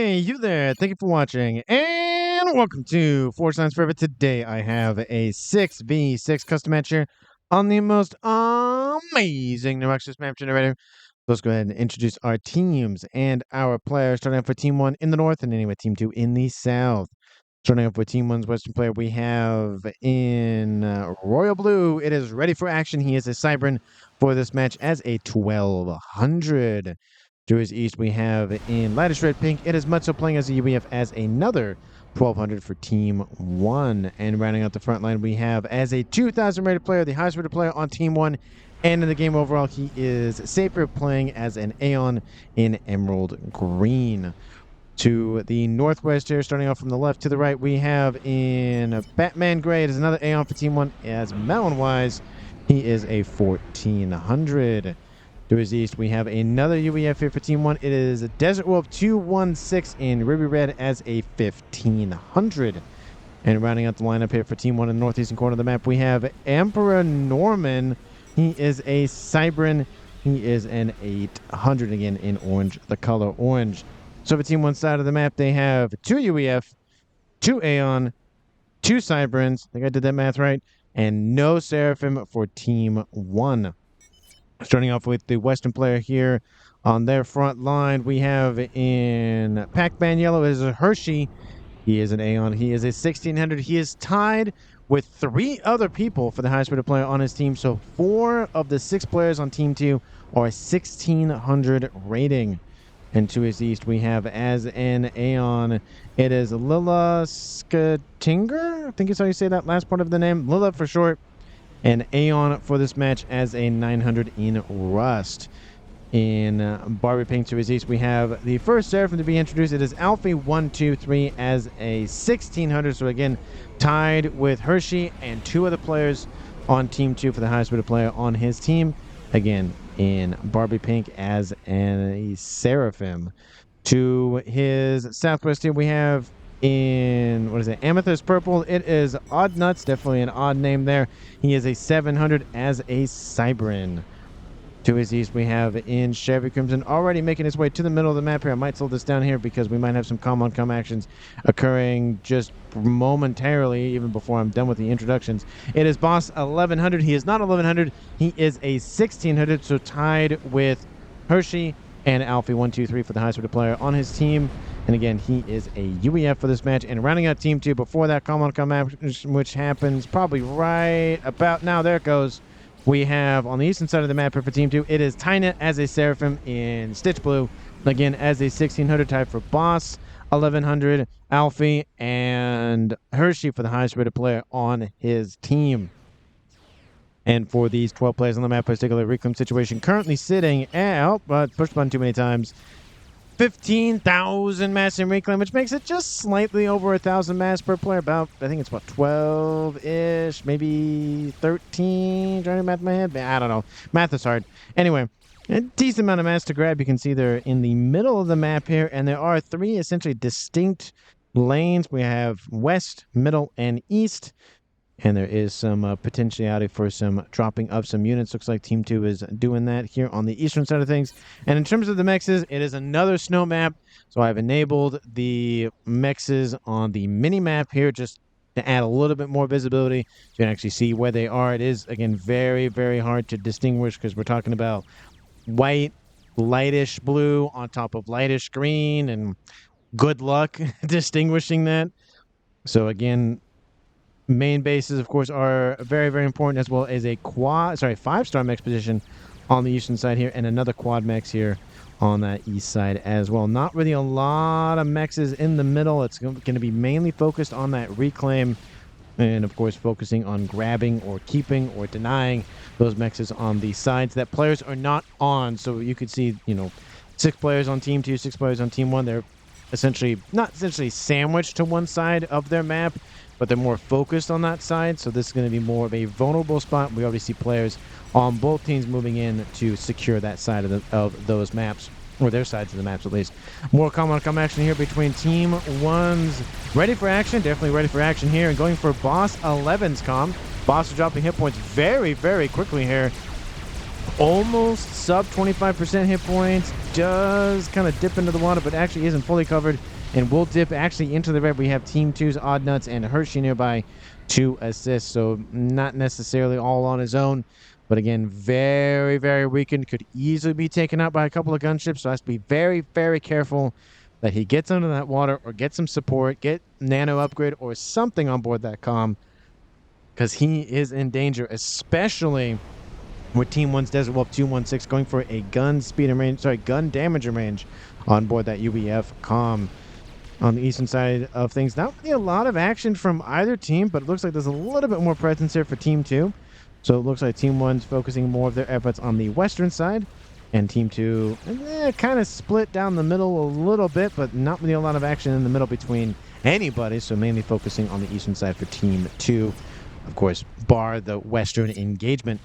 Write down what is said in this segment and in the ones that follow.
Hey, you there. Thank you for watching, and welcome to Forge Lines Forever. Today, I have a 6v6 custom match here on the most amazing Nuke map generator. Let's go ahead and introduce our teams and our players, starting off for Team 1 in the north, and anyway, Team 2 in the south. Starting off with Team 1's Western player, we have in Royal Blue, it is ready for action. He is a Cybran for this match as a 1200. To his east, we have in lightest red pink, it is Mutso playing as a UEF as another 1200 for Team 1. And rounding out the front line, we have as a 2000 rated player, the highest rated player on Team 1. And in the game overall, he is Safer playing as an Aeon in Emerald Green. To the northwest here, starting off from the left to the right, we have in Batman Gray, it is another Aeon for Team 1. As Melon-wise, he is a 1400. To his east, we have another UEF here for Team 1. It is a Desert Wolf 216 in Ruby Red as a 1500. And rounding out the lineup here for Team 1 in the northeastern corner of the map, we have Emperor Norman. He is a Cybran. He is an 800 again in orange, the color orange. So for Team 1 side of the map, they have 2 UEF, 2 Aeon, 2 Cybrans. I think I did that math right. And no Seraphim for Team 1. Starting off with the Western player here on their front line, we have in Pac-Man Yellow is a Hershey. He is an Aeon. He is a 1600. He is tied with 3 other people for the highest rated player on his team. So 4 of the 6 players on Team 2 are 1600 rating. And to his east, we have as an Aeon, it is Lila Skatinger. I think is how you say that last part of the name. Lila for short. And Aeon for this match as a 900 in Rust. In Barbie Pink to his east, we have the first Seraphim to be introduced. It is Alfie123 as a 1600. So again, tied with Hershey and 2 other players on Team 2 for the highest rated player on his team. Again, in Barbie Pink as a Seraphim. To his southwest here, we have in, what is it, Amethyst Purple. It is Odd Nuts, definitely an odd name there. He is a 700 as a Cybran. To his east, we have in Chevy Crimson, already making his way to the middle of the map here. I might slow this down here because we might have some come-on-come actions occurring just momentarily, even before I'm done with the introductions. It is Boss 1100. He is not 1100. He is a 1600, so tied with Hershey and Alfie123 for the highest rated player on his team. And again, he is a UEF for this match. And rounding out Team 2 before that come-on-come action, which happens probably right about now. There it goes. We have on the eastern side of the map here for Team 2, it is Tynet as a Seraphim in Stitch Blue. Again, as a 1600 type for Boss, 1100, Alfie, and Hershey for the highest rated player on his team. And for these 12 players on the map, particular reclaim situation currently sitting at, pushed button too many times, 15,000 mass in reclaim, which makes it just slightly over 1,000 mass per player. About, I think it's about 12-ish, maybe 13. Trying to math in my head. I don't know. Math is hard. Anyway, a decent amount of mass to grab. You can see they're in the middle of the map here, and there are 3 essentially distinct lanes. We have west, middle, and east. And there is some potentiality for some dropping of some units. Looks like Team 2 is doing that here on the eastern side of things. And in terms of the mexes, it is another snow map. So I've enabled the mexes on the mini map here just to add a little bit more visibility. So you can actually see where they are. It is, again, very, very hard to distinguish because we're talking about white, lightish blue on top of lightish green. And good luck distinguishing that. So again, main bases, of course, are very, very important, as well as a 5-star mex position on the eastern side here, and another quad mex here on that east side as well. Not really a lot of mexes in the middle. It's going to be mainly focused on that reclaim, and of course focusing on grabbing or keeping or denying those mexes on the sides that players are not on. So you could see, 6 players on Team 2, 6 players on Team 1. They're not essentially sandwiched to one side of their map, but they're more focused on that side. So this is going to be more of a vulnerable spot. We already see players on both teams moving in to secure that side of those maps, or their sides of the maps at least. More come-on-come action here between Team 1's ready for action, definitely ready for action here, and going for Boss 11's comm. Boss is dropping hit points very, very quickly here. Almost sub 25% hit points, does kind of dip into the water, but actually isn't fully covered. And we'll dip actually into the red. We have Team 2's Odd Nuts and Hershey nearby, 2 assists. So not necessarily all on his own. But again, very, very weakened. Could easily be taken out by a couple of gunships. So has to be very, very careful that he gets under that water or get some support, get nano upgrade or something on board that comm. Because he is in danger, especially with Team 1's Desert Wolf 216 going for a gun speed and range, gun damage and range on board that UBF comm. On the eastern side of things, not really a lot of action from either team, but it looks like there's a little bit more presence here for Team 2. So it looks like Team 1's focusing more of their efforts on the western side, and Team 2 kind of split down the middle a little bit, but not really a lot of action in the middle between anybody, so mainly focusing on the eastern side for Team 2. Of course, bar the western engagement.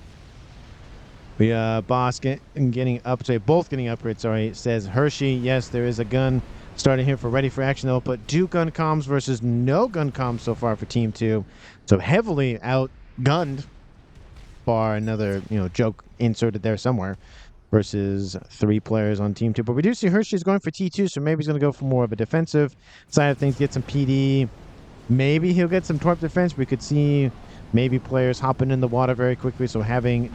We boss getting up, both getting upgrades, says Hershey. Yes, there is a gun starting here for ready for action. They'll put 2 gun comms versus no gun comms so far for Team 2. So heavily outgunned, bar another joke inserted there somewhere, versus 3 players on Team 2. But we do see Hershey's going for T2, so maybe he's going to go for more of a defensive side of things, get some PD. Maybe he'll get some torp defense. We could see maybe players hopping in the water very quickly, so having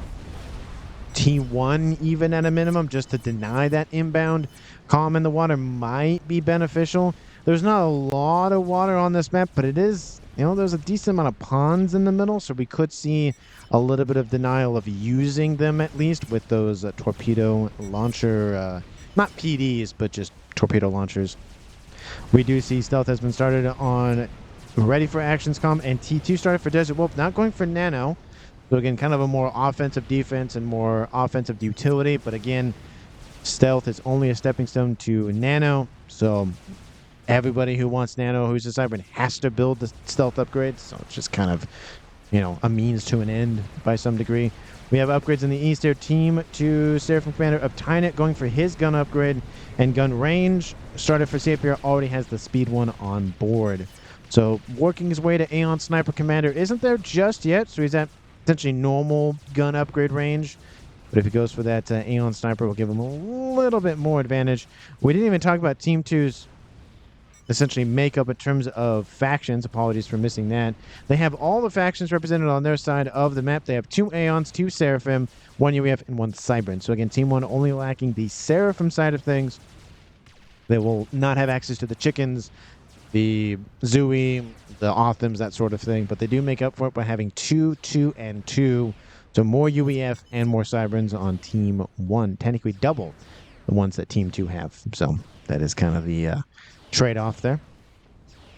T1 even at a minimum just to deny that inbound comm in the water might be beneficial. There's not a lot of water on this map, but it is, there's a decent amount of ponds in the middle, so we could see a little bit of denial of using them at least with those torpedo launcher, not PDs, but just torpedo launchers. We do see stealth has been started on ready for actions comm, and T2 started for Desert Wolf, not going for nano. So again, kind of a more offensive defense and more offensive utility. But again, stealth is only a stepping stone to nano. So everybody who wants nano, who's a Cyber, has to build the stealth upgrades. So it's just kind of, a means to an end by some degree. We have upgrades in the east here. Team 2 Seraphim Commander of Tynet going for his gun upgrade and gun range. Started for Sapir, already has the speed 1 on board. So working his way to Aeon Sniper Commander isn't there just yet. So he's at essentially normal gun upgrade range, but if he goes for that Aeon Sniper, will give him a little bit more advantage. We didn't even talk about Team 2's essentially makeup in terms of factions. Apologies for missing that. They have all the factions represented on their side of the map. They have 2 Aeons, 2 Seraphim, 1 UEF, and 1 Cybran. So again, Team 1 only lacking the Seraphim side of things. They will not have access to the chickens, the Zooey, the Othams, that sort of thing, but they do make up for it by having 2, 2, and 2. So more UEF and more Cybrans on Team 1, technically double the ones that Team 2 have. So that is kind of the trade-off there.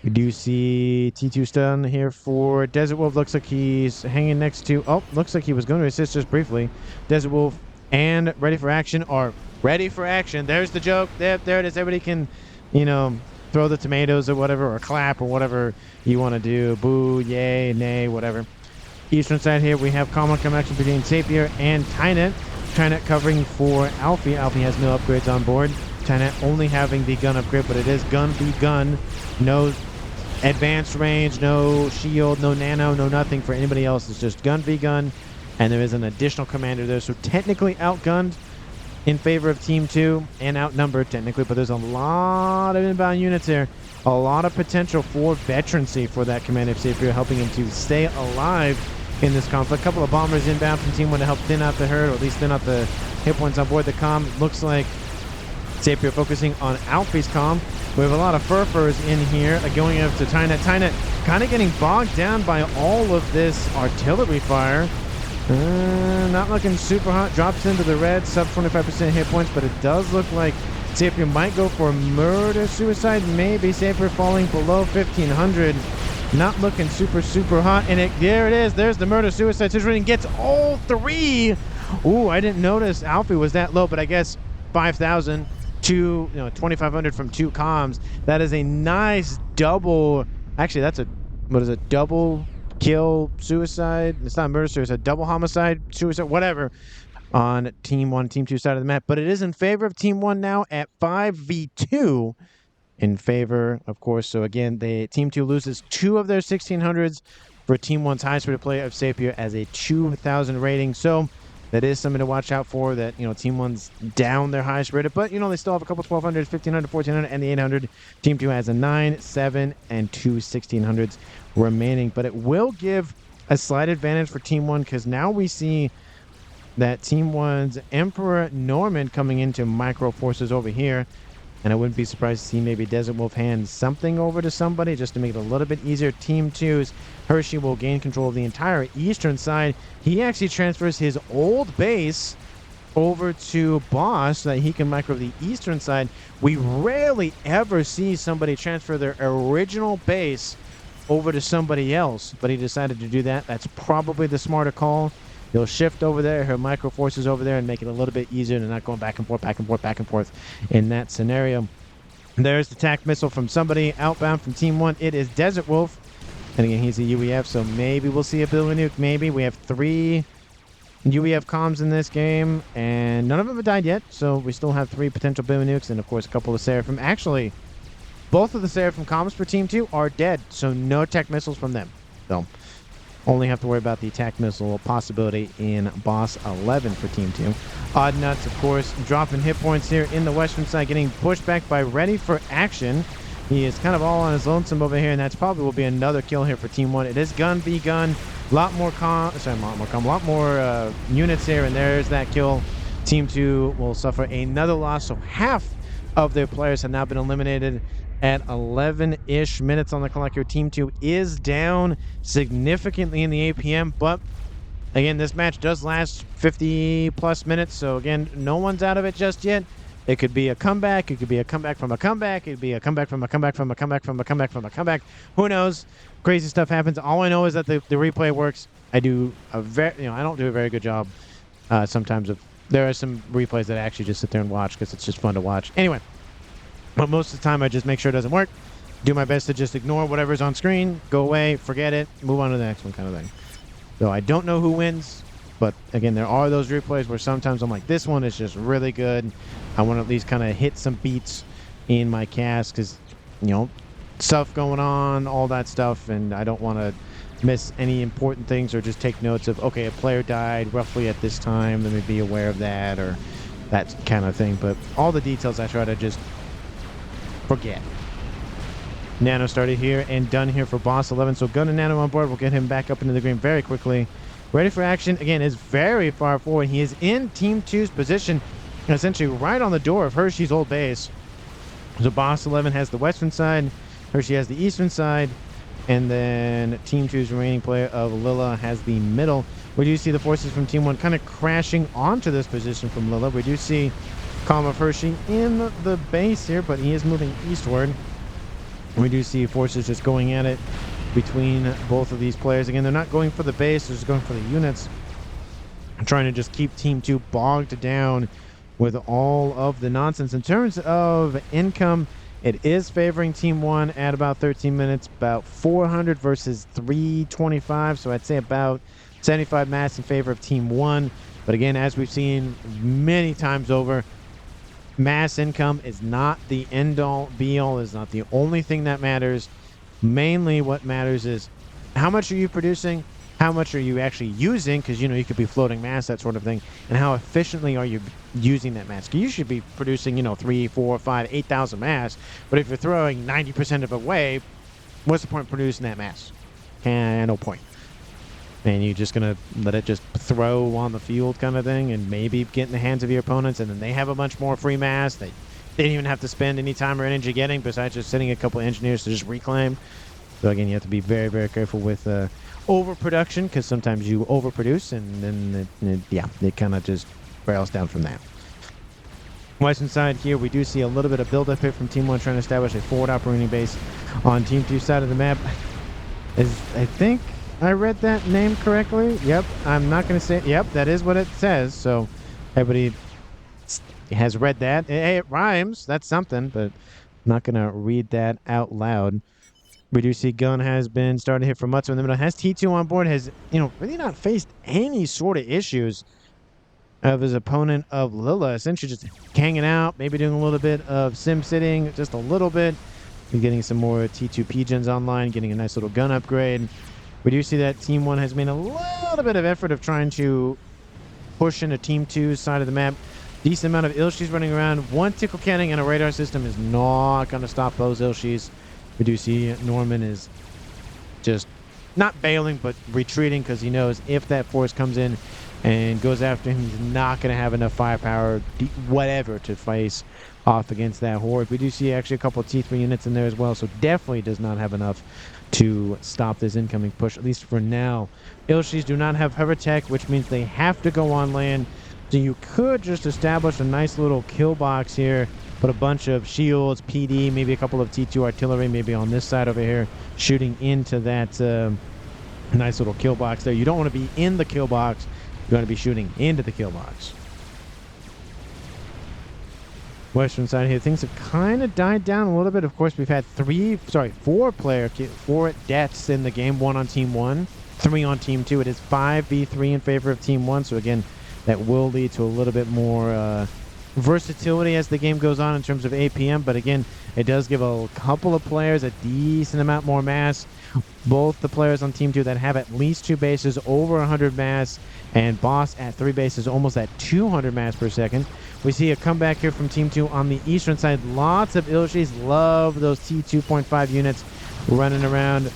We do see T2 stun here for Desert Wolf. Looks like he's hanging next to, looks like he was going to assist just briefly. Desert Wolf and Ready for Action are ready for action. There's the joke. There it is. Everybody can, throw the tomatoes or whatever, or clap or whatever you want to do. Boo, yay, nay, whatever. Eastern side here, we have common connection between Sapir and Tynet. Tynet covering for Alfie. Alfie has no upgrades on board. Tynet only having the gun upgrade, but it is gun be gun. No advanced range, no shield, no nano, no nothing for anybody else. It's just gun v gun, and there is an additional commander there. So technically outgunned in favor of Team 2 and outnumbered technically, but there's a lot of inbound units here. A lot of potential for veterancy for that commander of Sapir, helping him to stay alive in this conflict. A couple of bombers inbound from Team 1 to help thin out the herd, or at least thin out the hit points on board the comm. Looks like Sapir focusing on Alfie's comm. We have a lot of furfurs in here going up to Tynet. Tynet kind of getting bogged down by all of this artillery fire. Not looking super hot. Drops into the red, sub 25% hit points, but it does look like Sapir might go for murder-suicide. Maybe Sapir falling below 1,500. Not looking super hot. And there it is. There's the murder-suicide situation. Gets all 3. Ooh, I didn't notice Alfie was that low, but I guess 5,000 to 2,500 from 2 comms. That is a nice double. Actually, that's a double kill suicide. It's not murder suicide, double homicide suicide, whatever, on Team 1, Team 2 side of the map. But it is in favor of Team 1 now at 5v2 in favor, of course. So again, Team 2 loses 2 of their 1600s for Team 1's highest rate of play of Sapir as a 2,000 rating. So That is something to watch out for, that, Team 1's down their highest rated, but, they still have a couple 1200s, 1500, 1400, and the 800. Team 2 has a 9, 7, and 2 1600s remaining, but it will give a slight advantage for Team 1 because now we see that Team 1's Emperor Norman coming into micro forces over here. And I wouldn't be surprised to see maybe Desert Wolf hand something over to somebody just to make it a little bit easier. Team 2's Hershey will gain control of the entire eastern side. He actually transfers his old base over to Boss so that he can micro the eastern side. We rarely ever see somebody transfer their original base over to somebody else, but he decided to do that. That's probably the smarter call. He'll shift over there, her micro forces over there, and make it a little bit easier than not going back and forth, back and forth, back and forth in that scenario. There's the tac missile from somebody outbound from Team 1. It is Desert Wolf. And again, he's a UEF, so maybe we'll see a Billy Nuke. Maybe. We have 3 UEF comms in this game, and none of them have died yet, so we still have 3 potential Billy Nukes, and of course a couple of Seraphim. Actually, both of the Seraphim comms for Team 2 are dead, so no tac missiles from them. So only have to worry about the attack missile possibility in Boss 11 for Team 2. Odd Nuts, of course, dropping hit points here in the western side, getting pushed back by Ready for Action. He is kind of all on his lonesome over here, and that's probably will be another kill here for Team 1. It is gun v gun. A lot more units here, and there's that kill. Team 2 will suffer another loss, so half of their players have now been eliminated. At 11-ish minutes on the clock here, Team 2 is down significantly in the APM, but again, this match does last 50-plus minutes, so again, no one's out of it just yet. It could be a comeback. It could be a comeback from a comeback. It could be a comeback from a comeback from a comeback from a comeback from a comeback. Who knows? Crazy stuff happens. All I know is that the replay works. I do a I don't do a very good job sometimes of. There are some replays that I actually just sit there and watch because it's just fun to watch. Anyway. But most of the time, I just make sure it doesn't work. Do my best to just ignore whatever's on screen, go away, forget it, move on to the next one kind of thing. So I don't know who wins, but again, there are those replays where sometimes I'm like, this one is just really good. I want to at least kind of hit some beats in my cast because, stuff going on, all that stuff, and I don't want to miss any important things or just take notes of, okay, a player died roughly at this time, let me be aware of that or that kind of thing. But all the details I try to just forget. Nano started here and done here for Boss 11. So Gun and Nano on board. We'll get him back up into the green very quickly. Ready for Action, again, is very far forward. He is in Team 2's position, essentially right on the door of Hershey's old base. So Boss 11 has the western side. Hershey has the eastern side. And then Team 2's remaining player of Lilla has the middle. We do see the forces from Team 1 kind of crashing onto this position from Lilla. We do see Calm of Hershey in the base here, but he is moving eastward. We do see forces just going at it between both of these players. Again, they're not going for the base, they're just going for the units. I'm trying to just keep Team 2 bogged down with all of the nonsense. In terms of income, it is favoring Team 1 at about 13 minutes, about 400 versus 325. So I'd say about 75 mass in favor of Team 1. But again, as we've seen many times over, mass income is not the end-all, be-all, is not the only thing that matters. Mainly what matters is how much are you producing, how much are you actually using, because, you could be floating mass, that sort of thing, and how efficiently are you using that mass. Because you should be producing, 3, 4, 5, 8,000 mass, but if you're throwing 90% of it away, what's the point of producing that mass? No point. And you're just going to let it just throw on the field kind of thing and maybe get in the hands of your opponents, and then they have a bunch more free mass. They didn't even have to spend any time or energy getting besides just sending a couple of engineers to just reclaim. So again, you have to be very, very careful with overproduction because sometimes you overproduce and then, it kind of just barrels down from that. Western side here, we do see a little bit of build-up here from Team 1 trying to establish a forward operating base on Team 2 side of the map. I think I read that name correctly. Yep, I'm not going to say... Yep, that is what it says. So everybody has read that. Hey, it rhymes. That's something, but I'm not going to read that out loud. We do see Gun has been starting to hit from Mutsu in the middle. Has T2 on board. Has, really not faced any sort of issues of his opponent of Lilla. Essentially just hanging out, maybe doing a little bit of sim sitting, just a little bit. We're getting some more T2 P-gens online, getting a nice little gun upgrade. We do see that Team 1 has made a little bit of effort of trying to push into Team 2's side of the map. Decent amount of Ilshis running around. One tickle cannon and a radar system is not going to stop those Ilshis. We do see Norman is just not bailing, but retreating because he knows if that force comes in and goes after him, he's not going to have enough firepower, whatever, to face off against that horde. We do see actually a couple of T3 units in there as well, so definitely does not have enough to stop this incoming push, at least for now. Ilshis do not have hover tech, which means they have to go on land. So you could just establish a nice little kill box here, put a bunch of shields, PD, maybe a couple of T2 artillery, maybe on this side over here, shooting into that nice little kill box there. You don't want to be in the kill box. You're going to be shooting into the kill box. Western side here, things have kind of died down a little bit. Of course, we've had four deaths in the game. 1 on Team 1, 3 on Team 2. It is 5v3 in favor of Team 1. So again, that will lead to a little bit more versatility as the game goes on in terms of APM. But again, it does give a couple of players a decent amount more mass. Both the players on Team 2 that have at least 2 bases, over 100 mass, and Boss at 3 bases, almost at 200 mass per second. We see a comeback here from Team 2 on the eastern side. Lots of Ilshis. Love those T2.5 units running around.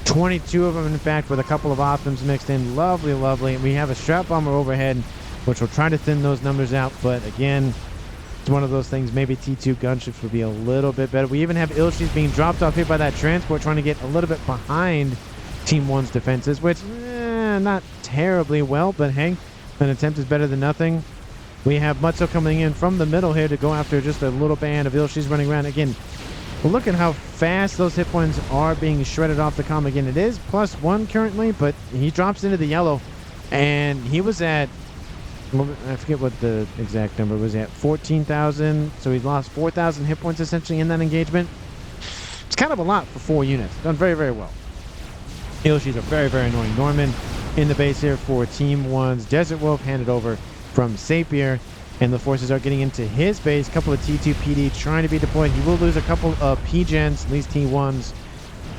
22 of them, in fact, with a couple of Optims mixed in. Lovely, lovely. We have a Strap Bomber overhead, which will try to thin those numbers out. But again, it's one of those things. Maybe T2 gunships would be a little bit better. We even have Ilshis being dropped off here by that transport, trying to get a little bit behind Team 1's defenses, which not terribly well, but hey, an attempt is better than nothing. We have Mutso coming in from the middle here to go after just a little band of Ilshis running around. Again, look at how fast those hit points are being shredded off the comm. Again, it is +1 currently, but he drops into the yellow, and he was at, I forget what the exact number was, at 14,000, so he's lost 4,000 hit points essentially in that engagement. It's kind of a lot for 4 units. Done very, very well. Ilshis are very, very annoying. Norman in the base here for Team 1's Desert Wolf, handed over from Sapier, and the forces are getting into his base. A couple of T2 PD trying to be deployed. He will lose a couple of P-Gens, at least T1s,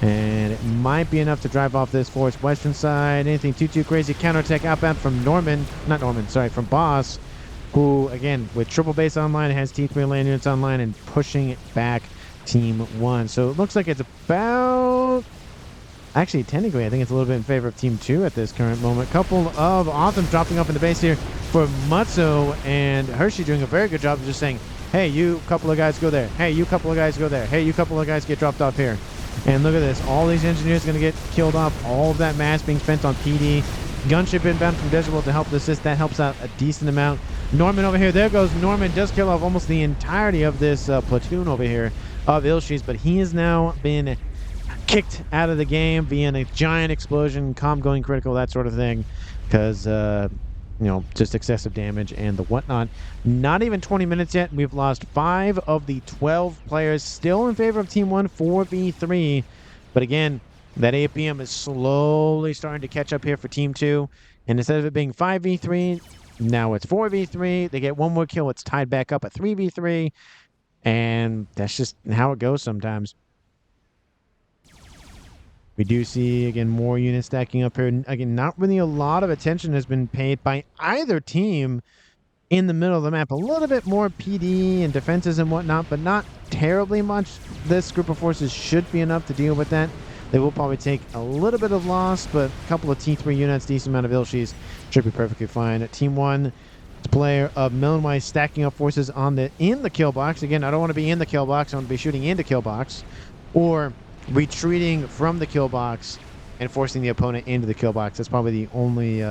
and it might be enough to drive off this force. Western side, anything too crazy. Counterattack outbound from from Boss, who, again, with triple base online, has T3 land units online and pushing back Team 1. So it looks like it's about... Actually, technically, I think it's a little bit in favor of Team 2 at this current moment. Couple of Autumns dropping up in the base here for Mutso, and Hershey doing a very good job of just saying, hey, you couple of guys go there. Hey, you couple of guys go there. Hey, you couple of guys get dropped off here. And look at this. All these engineers going to get killed off. All of that mass being spent on PD. Gunship inbound from Desert World to help assist. That helps out a decent amount. Norman over here. There goes Norman. Does kill off almost the entirety of this platoon over here of Ilshis, but he has now been kicked out of the game via a giant explosion, comm going critical, that sort of thing, because just excessive damage and the whatnot. Not even 20 minutes yet. We've lost 5 of the 12 players, still in favor of Team 1, 4v3. But again, that APM is slowly starting to catch up here for Team 2. And instead of it being 5v3, now it's 4v3. They get one more kill. It's tied back up at 3v3. And that's just how it goes sometimes. We do see, again, more units stacking up here. Again, not really a lot of attention has been paid by either team in the middle of the map. A little bit more PD and defenses and whatnot, but not terribly much. This group of forces should be enough to deal with that. They will probably take a little bit of loss, but a couple of T3 units, decent amount of Ilshis, should be perfectly fine. Team 1, player of Millenwise stacking up forces in the kill box. Again, I don't want to be in the kill box. I want to be shooting into kill box. Or retreating from the kill box and forcing the opponent into the kill box. That's probably the only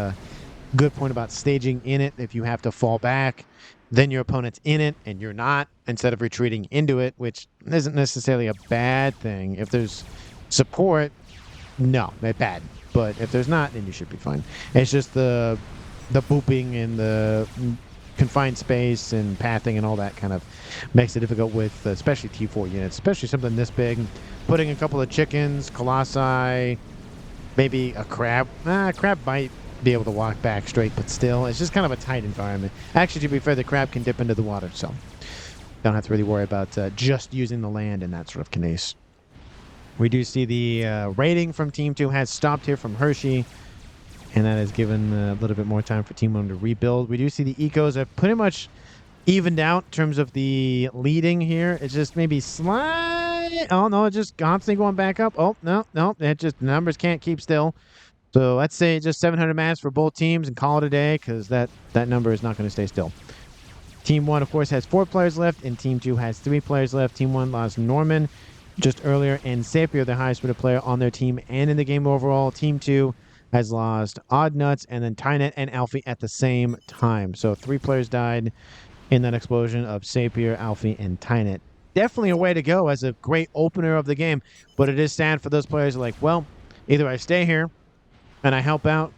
good point about staging in it. If you have to fall back, then your opponent's in it and you're not, instead of retreating into it, which isn't necessarily a bad thing. If there's support, no, they're bad. But if there's not, then you should be fine. It's just the booping and the confined space and pathing and all that kind of makes it difficult with especially T4 units, especially something this big. Putting a couple of chickens, colossi, maybe a crab. Crab might be able to walk back straight, but still, it's just kind of a tight environment. Actually, to be fair, the crab can dip into the water, so don't have to really worry about just using the land in that sort of case. We do see the rating from Team 2 has stopped here from Hershey. and that has given a little bit more time for Team 1 to rebuild. We do see the ecos are pretty much evened out in terms of the leading here. It's just maybe slight. Oh, no, it's just constantly going back up. Oh, no, it just numbers can't keep still. So let's say just 700 mass for both teams and call it a day, because that number is not going to stay still. Team 1, of course, has 4 players left, and Team 2 has 3 players left. Team 1 lost Norman just earlier, and Sapir, the highest rated player on their team and in the game overall. Team 2 has lost Odd Nuts and then Tynet and Alfie at the same time. So 3 players died in that explosion of Sapir, Alfie, and Tynet. Definitely a way to go as a great opener of the game, but it is sad for those players who are like, well, either I stay here and I help out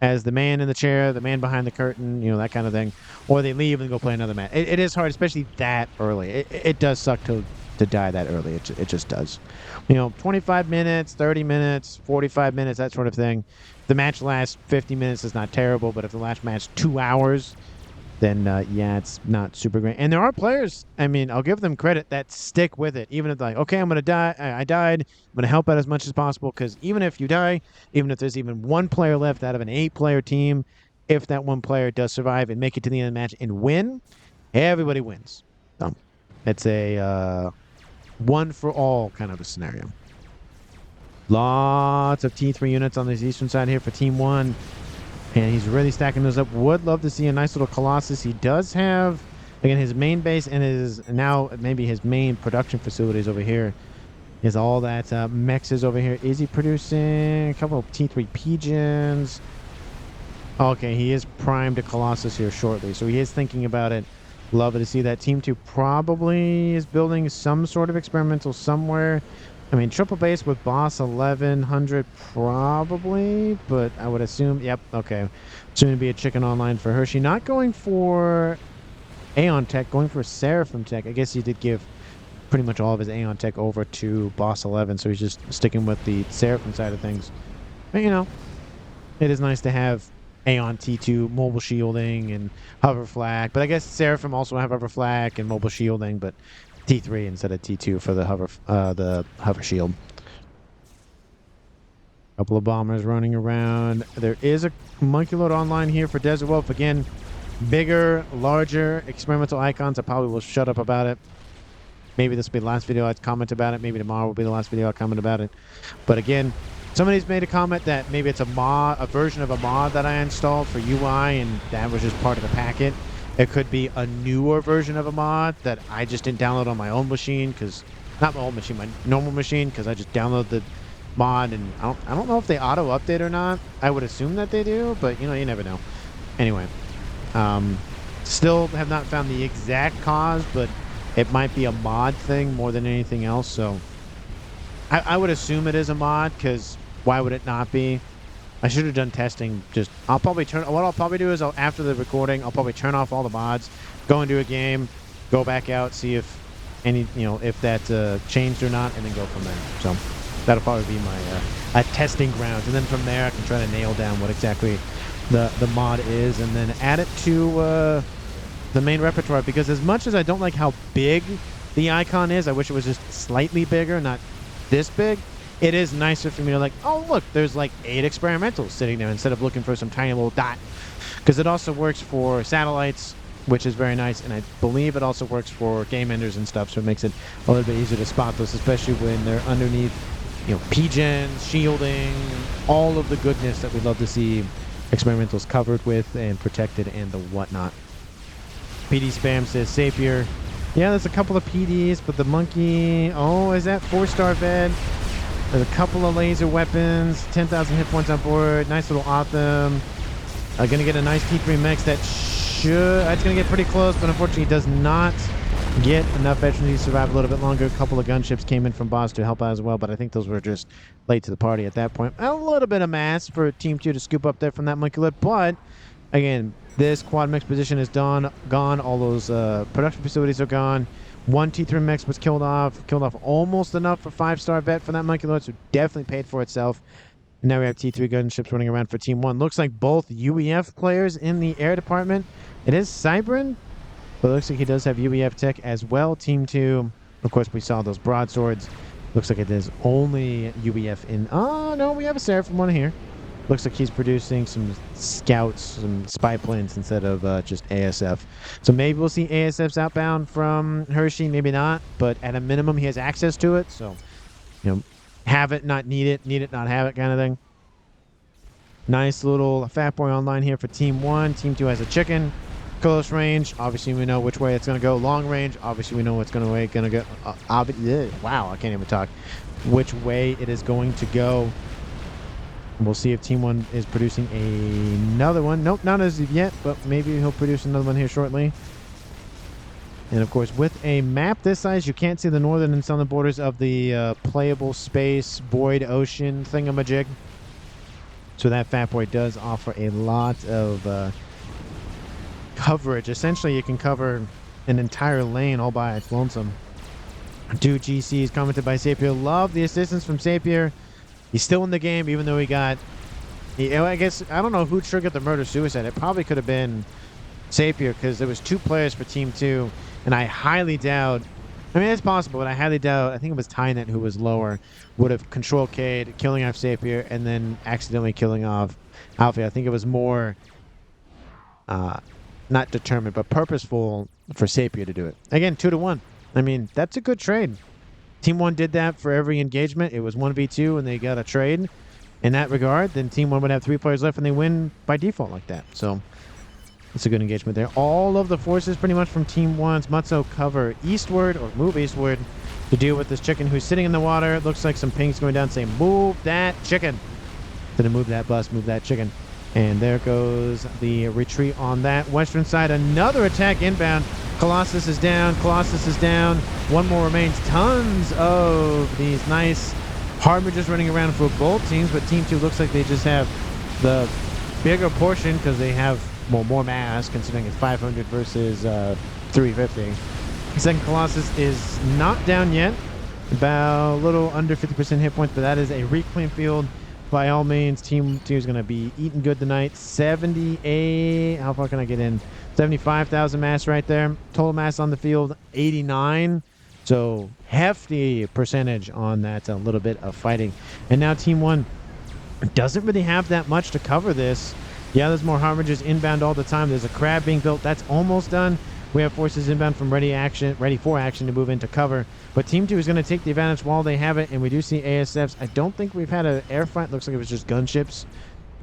as the man in the chair, the man behind the curtain, that kind of thing, or they leave and go play another match. It is hard, especially that early. It does suck to die that early. It just does. 25 minutes, 30 minutes, 45 minutes, that sort of thing. If the match lasts 50 minutes, is not terrible, but if the last match 2 hours, then yeah, it's not super great. And there are players, I'll give them credit, that stick with it. Even if they're like, okay, I'm going to die. I died. I'm going to help out as much as possible, because even if you die, even if there's even 1 player left out of an 8-player team, if that 1 player does survive and make it to the end of the match and win, everybody wins. So it's a one for all kind of a scenario. Lots of T3 units on this eastern side here for Team 1. And he's really stacking those up. Would love to see a nice little Colossus. He does have, again, his main base and maybe his main production facilities over here. He has all that mexes over here. Is he producing a couple of T3 pigeons? Okay, he is primed a Colossus here shortly. So he is thinking about it. Love to see that. Team 2 probably is building some sort of experimental somewhere. Triple base with boss 1100 probably, but I would assume, yep, okay. Soon to be a chicken online for Hershey. Not going for Aeon Tech, going for Seraphim Tech. I guess he did give pretty much all of his Aeon Tech over to boss 11, so he's just sticking with the Seraphim side of things. But, it is nice to have Aeon T2 mobile shielding and hover flak, but I guess Seraphim also have hover flak and mobile shielding, but T3 instead of T2 for the hover shield. Couple of bombers running around. There is a monkey load online here for Desert Wolf. Again, bigger, larger experimental icons. I probably will shut up about it. Maybe this will be the last video I comment about it. Maybe tomorrow will be the last video I comment about it. But again, somebody's made a comment that maybe it's a version of a mod that I installed for UI, and that was just part of the packet. It could be a newer version of a mod that I just didn't download on my own machine, not my old machine, my normal machine, because I just downloaded the mod, and I don't know if they auto update or not. I would assume that they do, but you never know. Anyway, still have not found the exact cause, but it might be a mod thing more than anything else. So I would assume it is a mod, because why would it not be? I should have done testing. What I'll probably do is after the recording, I'll probably turn off all the mods, go into a game, go back out, see if if that changed or not, and then go from there. So that'll probably be my testing grounds, and then from there I can try to nail down what exactly the mod is, and then add it to the main repertoire. Because as much as I don't like how big the icon is, I wish it was just slightly bigger, not this big. It is nicer for me to oh, look, there's 8 experimentals sitting there instead of looking for some tiny little dot. Because it also works for satellites, which is very nice, and I believe it also works for game enders and stuff, so it makes it a little bit easier to spot those, especially when they're underneath, pigeons, shielding, all of the goodness that we love to see experimentals covered with and protected and the whatnot. PD Spam says, Sapir. Yeah, there's a couple of PDs, but the monkey, is that 4-star vet? There's a couple of laser weapons, 10,000 hit points on board, nice little Otham. Gonna get a nice T3 mech that it's gonna get pretty close, but unfortunately does not get enough veterans to survive a little bit longer. A couple of gunships came in from boss to help out as well, but I think those were just late to the party at that point. A little bit of mass for Team 2 to scoop up there from that monkey lid, but again, this quad mech position is gone. All those production facilities are gone. 1 T3 mech was killed off almost enough for 5-star vet for that monkey lord, so definitely paid for itself. And now we have T3 gunships running around for Team 1. Looks like both UEF players in the air department. It is Cybrin, but it looks like he does have UEF tech as well. Team 2, of course, we saw those broadswords. Looks like it is only UEF in... Oh, no, we have a Seraphim one here. Looks like he's producing some scouts, some spy planes instead of just ASF. So maybe we'll see ASFs outbound from Hershey, maybe not. But at a minimum, he has access to it. So, have it, not need it, not have it kind of thing. Nice little Fat Boy online here for Team 1. Team 2 has a chicken. Close range, obviously we know which way it's going to go. Long range, obviously we know what's going to go. Wow, I can't even talk. Which way it is going to go. We'll see if Team 1 is producing another one. Nope, not as of yet, but maybe he'll produce another one here shortly. And of course, with a map this size, you can't see the northern and southern borders of the playable space, void, ocean thingamajig. So that Fat Boy does offer a lot of coverage. Essentially, you can cover an entire lane all by its lonesome. Dude, GC is commented by Sapier. Love the assistance from Sapier. He's still in the game, even though I guess, I don't know who triggered the murder-suicide. It probably could have been Sapier, because there was 2 players for Team 2, and I highly doubt, I mean, it's possible, but I highly doubt, I think it was Tynet who was lower, would have Control K'd, killing off Sapier, and then accidentally killing off Alfie. I think it was more, not determined, but purposeful for Sapier to do it. Again, 2-1. I mean, that's a good trade. Team 1 did that for every engagement. It was 1v2 and they got a trade in that regard. Then Team 1 would have 3 players left and they win by default like that. So it's a good engagement there. All of the forces pretty much from Team 1's Mutso cover eastward or move eastward to deal with this chicken who's sitting in the water. It looks like some pings going down saying, move that chicken. Then move that bus, move that chicken. And there goes the retreat on that western side. Another attack inbound. Colossus is down. Colossus is down. One more remains. Tons of these nice Harbingers running around for both teams, but Team 2 looks like they just have the bigger portion because they have more mass, considering it's 500 versus 350. The second Colossus is not down yet. About a little under 50% hit points, but that is a reclaim field. By all means, Team 2 is going to be eating good tonight. 78, how far can I get in? 75,000 mass right there. Total mass on the field, 89. So hefty percentage on that little bit of fighting. And now Team 1 doesn't really have that much to cover this. Yeah, there's more Harbingers inbound all the time. There's a crab being built. That's almost done. We have forces inbound from ready for action to move into cover. But Team 2 is going to take the advantage while they have it, and we do see ASFs. I don't think we've had an air fight. Looks like it was just gunships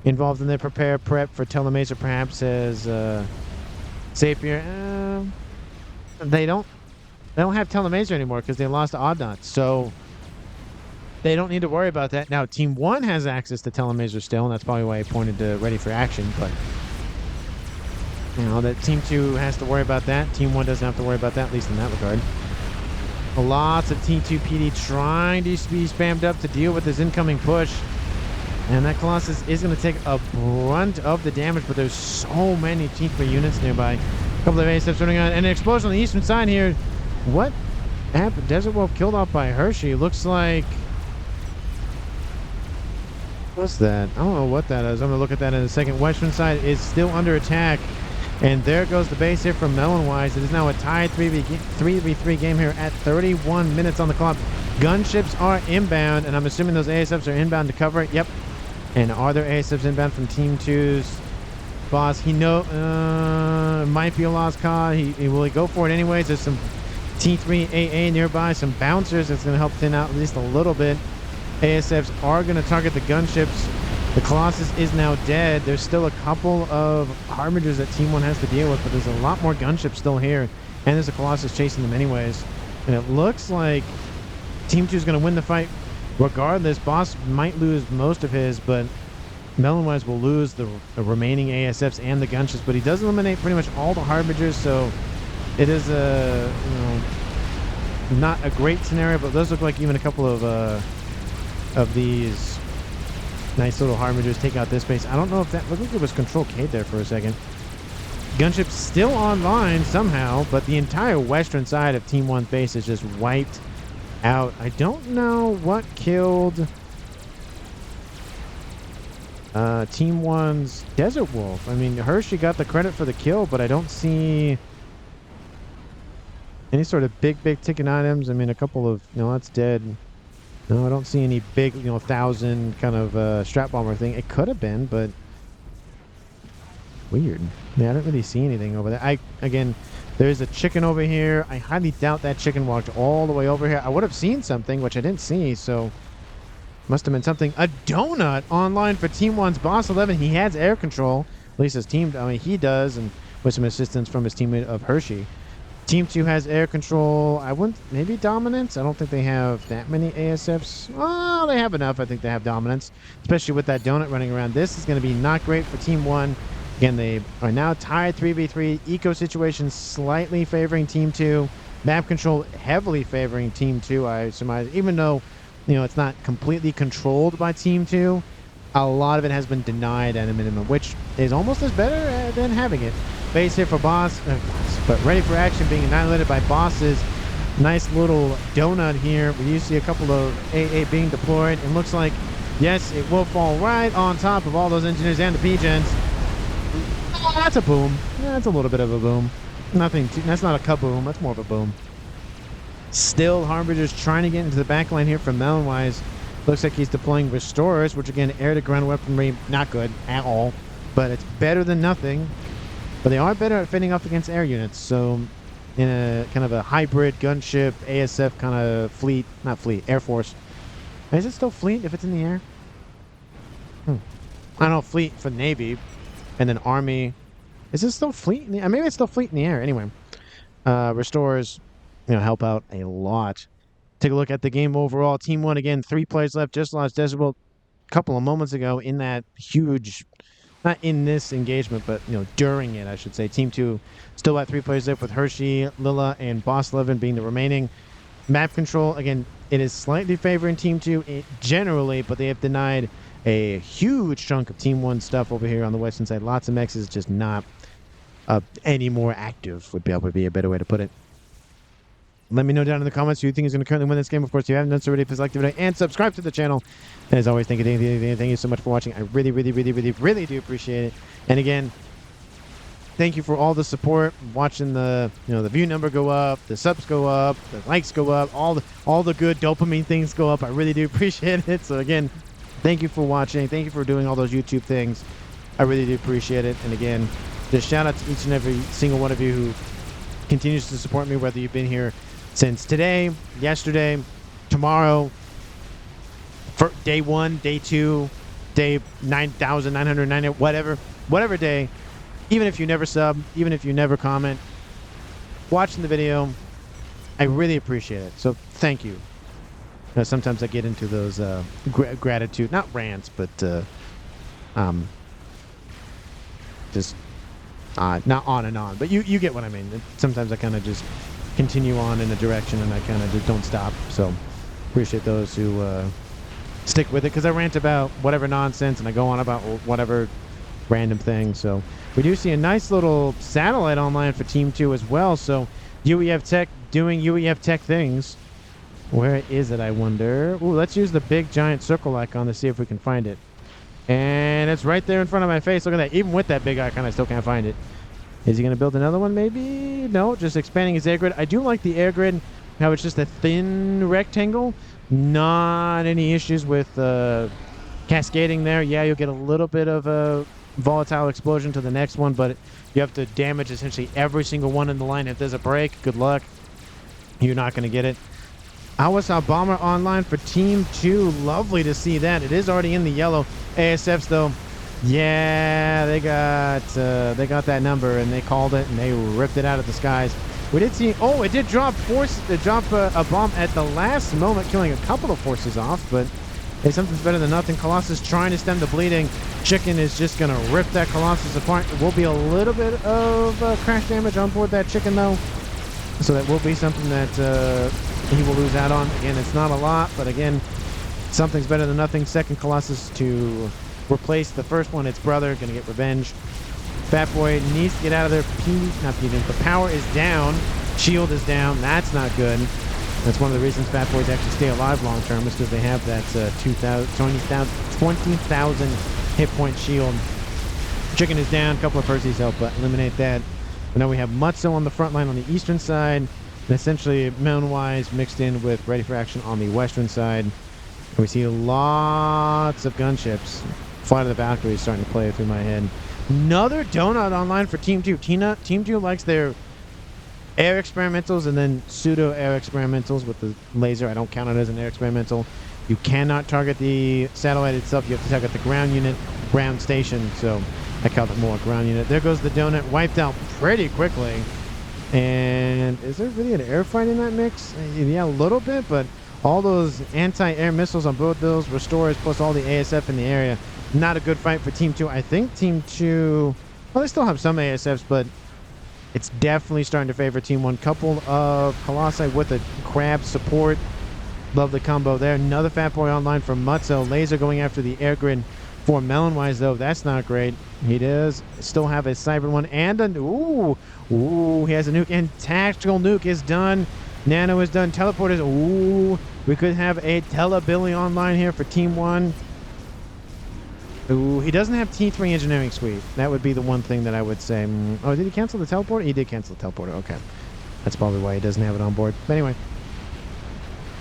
involved in their prep for Telemazer, perhaps, as Sapier. They don't have Telemazer anymore because they lost Oddnot, so they don't need to worry about that. Now, Team 1 has access to Telemazer still, and that's probably why I pointed to ready for action, but that Team 2 has to worry about that. Team 1 doesn't have to worry about that, at least in that regard. Lots of Team 2 PD trying to be spammed up to deal with this incoming push. And that Colossus is going to take a brunt of the damage, but there's so many Team 3 units nearby. A couple of ASFs running on, and an explosion on the eastern side here. What happened? Desert Wolf killed off by Hershey. Looks like... what's that? I don't know what that is. I'm going to look at that in a second. Western side is still under attack. And there goes the base hit from Melonwise. It is now a tied 3v3 game here at 31 minutes on the clock. Gunships are inbound, and I'm assuming those ASFs are inbound to cover it. Yep. And are there ASFs inbound from Team 2's boss? He might be a lost cause. Will he go for it anyways? There's some T3 AA nearby, some bouncers that's going to help thin out at least a little bit. ASFs are going to target the gunships. The Colossus is now dead. There's still a couple of Harbingers that Team 1 has to deal with, but there's a lot more gunships still here. And there's a Colossus chasing them anyways. And it looks like Team 2 is going to win the fight regardless. Boss might lose most of his, but Melonwise will lose the remaining ASFs and the gunships. But he does eliminate pretty much all the Harbingers, so it is not a great scenario, but it does look like even a couple of these nice little Harbingers take out this base. I don't know if that looked like it was Control K there for a second. Gunship's still online somehow, but the entire western side of Team 1's base is just wiped out. I don't know what killed Team 1's Desert Wolf. I mean, Hershey got the credit for the kill, but I don't see any sort of big ticket items. I mean, a couple of, that's dead. No, I don't see any big, 1,000 kind of strap bomber thing. It could have been, but weird. Yeah, I don't really see anything over there. Again, there's a chicken over here. I highly doubt that chicken walked all the way over here. I would have seen something, which I didn't see, so must have been something. A donut online for Team 1's Boss 11. He has air control. At least his team, he does, and with some assistance from his teammate of Hershey. Team 2 has air control. I wouldn't, maybe dominance. I don't think they have that many ASFs. Oh, they have enough. I think they have dominance, especially with that donut running around. This is going to be not great for Team 1. Again, they are now tied 3v3. Eco situation slightly favoring Team 2. Map control heavily favoring Team 2, I surmise. Even though, it's not completely controlled by Team 2, a lot of it has been denied at a minimum, which is almost as better than having it. Base hit for Boss, but ready for action being annihilated by Boss's nice little donut here. We do see a couple of AA being deployed. It looks like, yes, it will fall right on top of all those engineers and the P-gens. Oh, that's a boom. Yeah, that's a little bit of a boom. That's not a kaboom. That's more of a boom. Still, Harbinger's trying to get into the back line here from Melonwise. Looks like he's deploying Restorers, which again, air-to-ground weaponry, not good at all. But it's better than nothing. But they are better at fending off against air units. So, in a kind of a hybrid gunship, ASF kind of fleet, not fleet, Air Force. Is it still fleet if it's in the air? I don't know, fleet for Navy. And then Army. Is it still fleet in the air? Maybe it's still fleet in the air. Anyway, Restorers, help out a lot. Take a look at the game overall. Team 1, again, 3 players left. Just lost Decibel a couple of moments ago in that huge, not in this engagement, but, during it, I should say. Team 2 still at 3 players left with Hershey, Lila, and Boss 11 being the remaining. Map control, again, it is slightly favoring Team 2 generally, but they have denied a huge chunk of Team 1 stuff over here on the western side. Lots of mexes, just not any more active would be able to be a better way to put it. Let me know down in the comments who you think is going to currently win this game. Of course, if you haven't done so already, please like the video and subscribe to the channel. And as always, thank you so much for watching. I really, really, really, really, really do appreciate it. And again, thank you for all the support, watching the the view number go up, the subs go up, the likes go up, all the good dopamine things go up. I really do appreciate it. So again, thank you for watching. Thank you for doing all those YouTube things. I really do appreciate it. And again, just shout out to each and every single one of you who continues to support me, whether you've been here since today, yesterday, tomorrow, for day 1, day 2, day 9,990, whatever day, even if you never sub, even if you never comment, watching the video, I really appreciate it. So thank you. Sometimes I get into those gratitude, not rants, but just not on and on. But you get what I mean. Sometimes I kind of just continue on in a direction and I kind of just don't stop. So appreciate those who stick with it, because I rant about whatever nonsense and I go on about whatever random thing. So we do see a nice little satellite online for Team 2 as well. So UEF Tech doing UEF Tech things. Where is it, I wonder? Ooh, let's use the big giant circle icon to see if we can find it. And it's right there in front of my face. Look at that. Even with that big icon, I still can't find it. Is he going to build another one, maybe? No, just expanding his air grid. I do like the air grid, how it's just a thin rectangle. Not any issues with cascading there. Yeah, you'll get a little bit of a volatile explosion to the next one, but you have to damage essentially every single one in the line. If there's a break, good luck. You're not going to get it. Awasa Bomber online for Team 2. Lovely to see that. It is already in the yellow. ASFs, though, yeah, they got that number, and they called it, and they ripped it out of the skies. We did see, oh, it did drop a bomb at the last moment, killing a couple of forces off, but hey, something's better than nothing. Colossus trying to stem the bleeding. Chicken is just going to rip that Colossus apart. It will be a little bit of crash damage on board that Chicken, though, so that will be something that he will lose out on. Again, it's not a lot, but again, something's better than nothing. Second Colossus to replace the first one. Its brother, going to get revenge. Fat Boy needs to get out of there. The power is down. Shield is down. That's not good. That's one of the reasons Fat Boys actually stay alive long term, is because they have that 20,000 hit point shield. Chicken is down. A couple of Percy's help eliminate that. But now we have Mutzo on the front line on the eastern side. And essentially, Mountain-wise mixed in with Ready for Action on the western side. We see lots of gunships. Flight of the Valkyrie is starting to play through my head. Another donut online for Team 2. Team 2 likes their air experimentals and then pseudo air experimentals with the laser. I don't count it as an air experimental. You cannot target the satellite itself. You have to target the ground unit, ground station. So I call it more ground unit. There goes the donut, wiped out pretty quickly. And is there really an air fight in that mix? Yeah, a little bit, but all those anti-air missiles on both those restorers plus all the ASF in the area. Not a good fight for Team 2. I think Team 2, well, they still have some ASFs, but it's definitely starting to favor Team 1. Couple of Colossi with a crab support. Lovely combo there. Another Fat Boy online from Mutzo. Laser going after the air grid for Melonwise, though. That's not great. He does still have a Cyber one and a... Ooh, he has a nuke. And Tactical Nuke is done. Nano is done. Teleport is... Ooh, we could have a Telebilly online here for Team 1. Ooh, he doesn't have T3 Engineering Suite. That would be the one thing that I would say. Oh, did he cancel the teleporter? He did cancel the teleporter. Okay. That's probably why he doesn't have it on board. But anyway.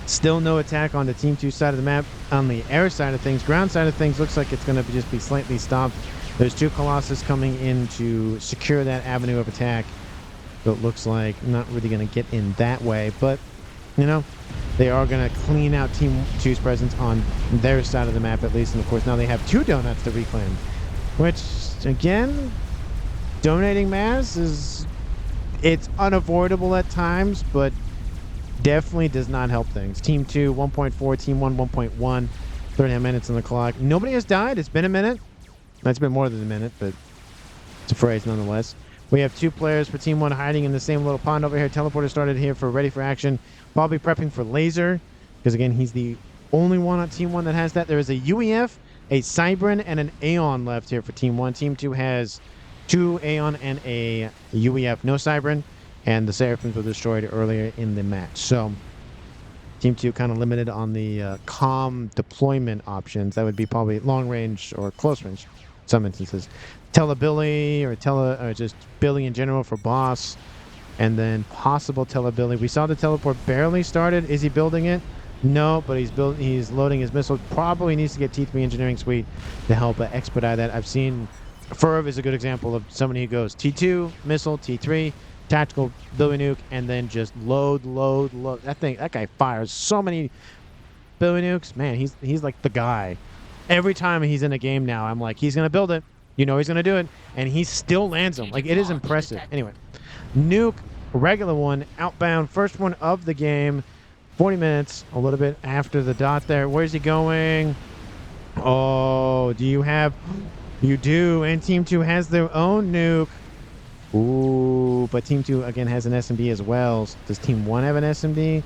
Still no attack on the Team 2 side of the map. On the air side of things, ground side of things, looks like it's going to just be slightly stopped. There's 2 Colossus coming in to secure that avenue of attack. So it looks like not really going to get in that way. But, you know, they are going to clean out Team 2's presence on their side of the map at least. And, of course, now they have 2 donuts to reclaim. Which, again, donating mass is... It's unavoidable at times, but... definitely does not help things. Team 2, 1.4. Team 1, 1.1. 39 minutes on the clock. Nobody has died. It's been a minute. It's been more than a minute, but it's a phrase nonetheless. We have 2 players for Team 1 hiding in the same little pond over here. Teleporter started here for ready for action. Bobby prepping for laser, because again, he's the only one on Team 1 that has that. There is a UEF, a Cybran, and an Aeon left here for Team 1. Team 2 has 2 Aeon and a UEF. No Cybran. And the Seraphims were destroyed earlier in the match. So, Team 2 kind of limited on the calm deployment options. That would be probably long range or close range in some instances. Telebilly or just Billy in general for boss. And then possible Telebilly. We saw the teleport barely started. Is he building it? No, but he's loading his missiles. Probably needs to get T3 Engineering Suite to help expedite that. I've seen Furv is a good example of somebody who goes T2, missile, T3, tactical Billy Nuke, and then just load. That guy fires so many Billy Nukes. Man, he's like the guy. Every time he's in a game now, I'm like, he's gonna build it. You know he's gonna do it, and he still lands them. Like, it is impressive. Anyway, Nuke, regular one, outbound, first one of the game. 40 minutes, a little bit after the dot there. Where's he going? Oh, do you have? You do, and Team 2 has their own nuke. Ooh, but Team 2 again has an SMD as well. Does Team 1 have an SMD?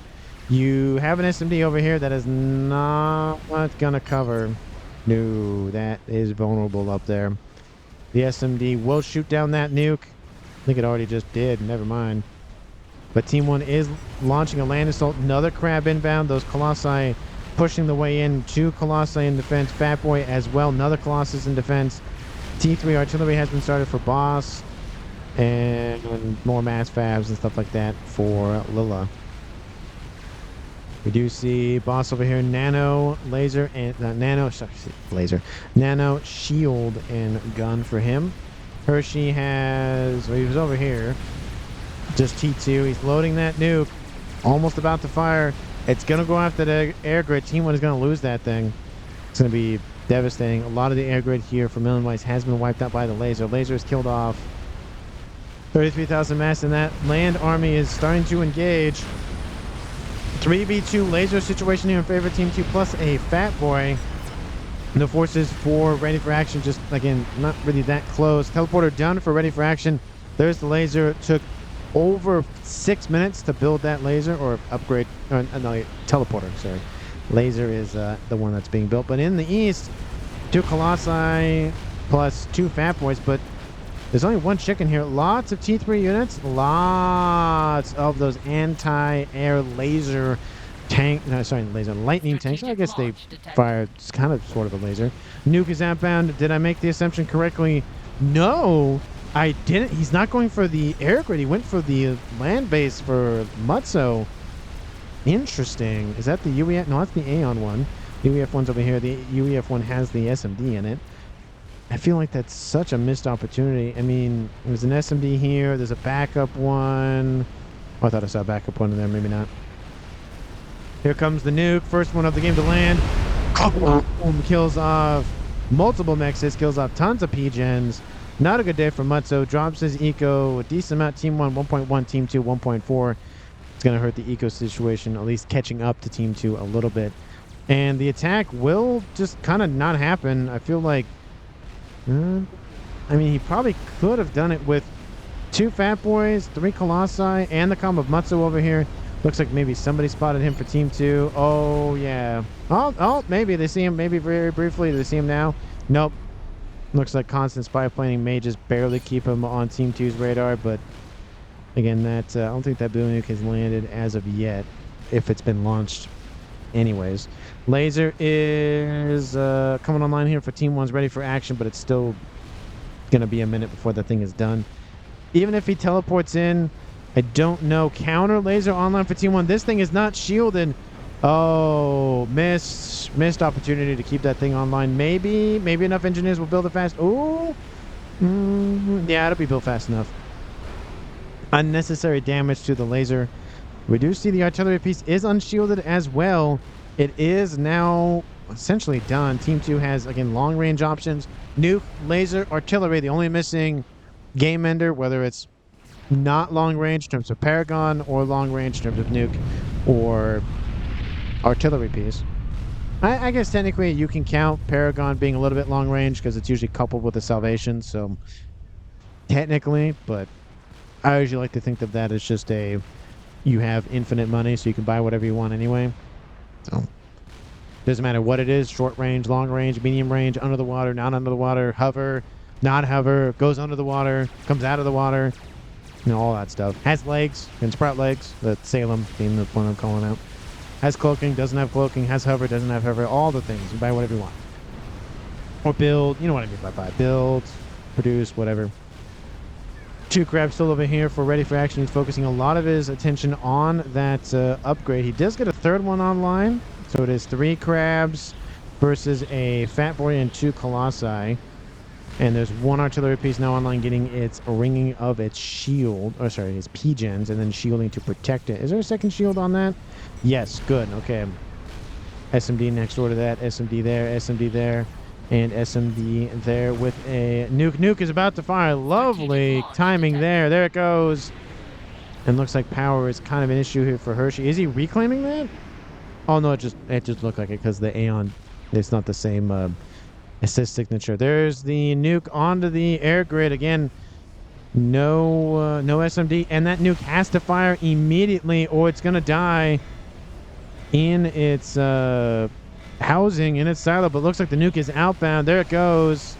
You have an SMD over here that is not gonna cover. No, that is vulnerable up there. The SMD will shoot down that nuke. I think it already just did. Never mind. But Team 1 is launching a land assault. Another crab inbound. Those Colossi pushing the way in. 2 Colossi in defense. Fat Boy as well. Another Colossus in defense. T3 artillery has been started for boss. And more mass fabs and stuff like that for Lilla. We do see boss over here, nano laser and nano shield and gun for him. Hershey has, well, he was over here, just T2. He's loading that nuke, almost about to fire. It's gonna go after the air grid. Team 1 is gonna lose that thing. It's gonna be devastating. A lot of the air grid here for Millenwise has been wiped out by the laser. Laser is killed off. 33,000 mass, and that land army is starting to engage. 3v2 laser situation here in favor of Team 2, plus a Fat Boy. The forces for ready for action, just again, not really that close. Teleporter done for ready for action. There's the laser. It took over 6 minutes to build that laser, or upgrade, or no, teleporter, sorry. Laser is the one that's being built. But in the east, 2 Colossi plus 2 Fat Boys, but there's only 1 chicken here. Lots of T3 units. Lots of those anti-air laser tank. No, sorry, laser lightning tanks. I guess they fire. It's kind of sort of a laser. Nuke is outbound. Did I make the assumption correctly? No, I didn't. He's not going for the air grid. He went for the land base for Mutzo. Interesting. Is that the UEF? No, that's the Aeon one. UEF1's over here. The UEF1 has the SMD in it. I feel like that's such a missed opportunity. I mean, there's an SMD here. There's a backup one. Oh, I thought I saw a backup one in there. Maybe not. Here comes the nuke. First one of the game to land. Kills off multiple mexes. Kills off tons of P-gens. Not a good day for Mutzo. Drops his eco a decent amount. Team 1, 1.1. Team 2, 1.4. It's going to hurt the eco situation, at least catching up to Team 2 a little bit. And the attack will just kind of not happen. I feel like... I mean, he probably could have done it with 2 Fat Boys, 3 Colossi, and the combo of Mutzo over here. Looks like maybe somebody spotted him for Team 2. Oh, yeah. Oh, maybe they see him. Maybe very briefly. Do they see him now? Nope. Looks like constant spy planning may just barely keep him on Team 2's radar. But, again, that I don't think that Blue Nuke has landed as of yet, if it's been launched anyways. Laser is coming online here for Team 1's ready for action, but it's still going to be a minute before the thing is done. Even if he teleports in, I don't know. Counter laser online for Team 1. This thing is not shielded. Oh, missed opportunity to keep that thing online. Maybe enough engineers will build it fast. Oh, yeah, it'll be built fast enough. Unnecessary damage to the laser. We do see the artillery piece is unshielded as well. It is now essentially done. Team 2 has, again, long-range options. Nuke, laser, artillery. The only missing game ender, whether it's not long-range in terms of Paragon or long-range in terms of Nuke or artillery piece. I guess technically you can count Paragon being a little bit long-range because it's usually coupled with a Salvation, so technically, but I usually like to think of that as just a... You have infinite money, so you can buy whatever you want anyway. So, doesn't matter what it is, short range, long range, medium range, under the water, not under the water, hover, not hover, goes under the water, comes out of the water, you know, all that stuff. Has legs, can sprout legs, the Salem being the one I'm calling out. Has cloaking, doesn't have cloaking, has hover, doesn't have hover, all the things. You buy whatever you want. Or build, you know what I mean by buy. Build, produce, whatever. 2 crabs still over here for ready for action. He's focusing a lot of his attention on that upgrade. He does get a 3rd one online, so it is 3 crabs versus a Fat Boy and 2 Colossi. And there's 1 artillery piece now online getting its ringing of its shield, or sorry, its P-gens, and then shielding to protect it. Is there a 2nd shield on that? Yes, good, okay. SMD next door to that, SMD there. And SMD there with a nuke. Nuke is about to fire. Lovely timing there. There it goes. And looks like power is kind of an issue here for Hershey. Is he reclaiming that? Oh, no, it just looked like it because the Aeon, it's not the same assist signature. There's the nuke onto the air grid. Again, no SMD. And that nuke has to fire immediately or it's going to die in its... housing in its silo, but looks like the nuke is outbound. There it goes.